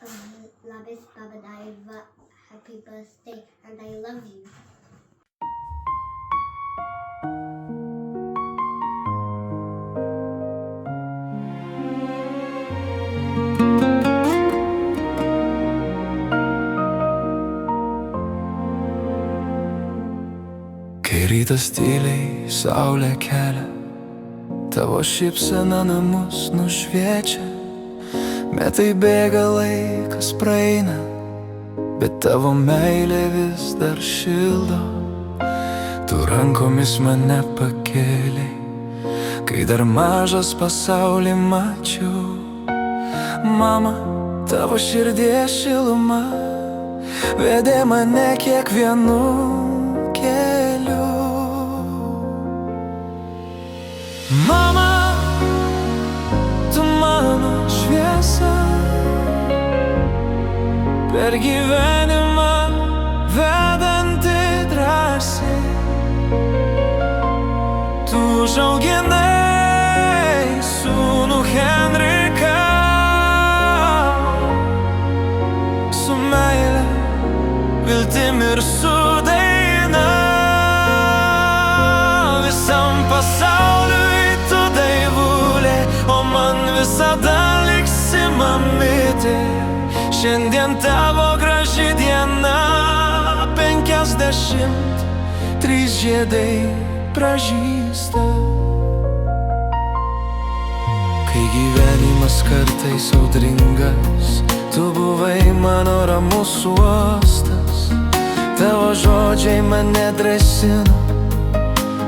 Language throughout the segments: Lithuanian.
Labis Babadaiva, happy birthday, and I love you. Kai rytas tyliai saulė kelia, tavo šypsena namus nušviečia. Metai bėga, laikas praeina, bet tavo meilė vis dar šildo. Tu rankomis mane pakėlei, kai dar mažas pasaulį mačiau. Mama, tavo širdies šiluma vedė mane kiekvienu keliu. Mama, tu mano šviesa, per gyvenimą vedanti drąsiai. Tu užauginai sūnų Henriką su meile, viltim ir su daina. Visam pasauliui tu daivulė, o man visada liksi mamytė. Šiandien tavo graži diena, 53 žiedai pražysta. Kai gyvenimas kartais audringas, tu buvai mano ramus uostas. Tavo žodžiai mane drąsino,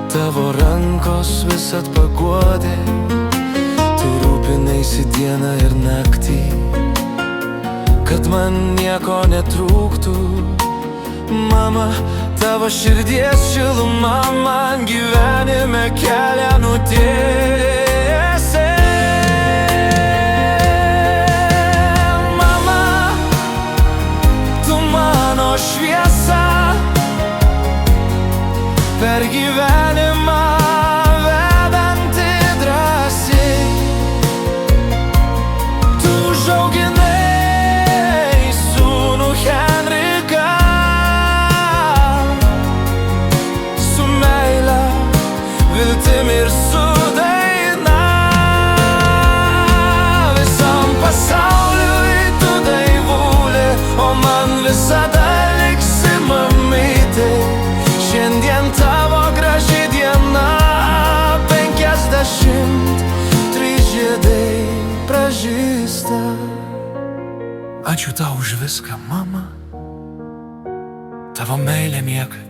tavo rankos visad paguodė. Tu rūpinaisi dieną ir naktį, kad man nieko netrūktų. Mama, tavo širdies šiluma man gyvenime kelią nutiesė. Mama, tu mano šviesa, per gyvenimą vedanti drąsiai. Tu užauginai sūnų Henriką su meile, viltim ir su daina. Visam pasauliui tu daivulė, o man visada liksi mamytė. Šiandien tavo graži diena, 53 žiedai pražysta. Ačiū tau už viską, mama. Tavo meilė niekad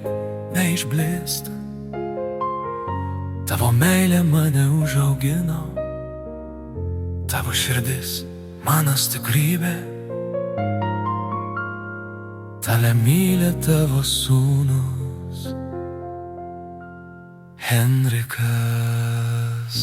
neišblėsta. Tavo meilė mane užaugino. Tavo širdis mano stiprybė. Tave myli tavo sūnus Henrikas.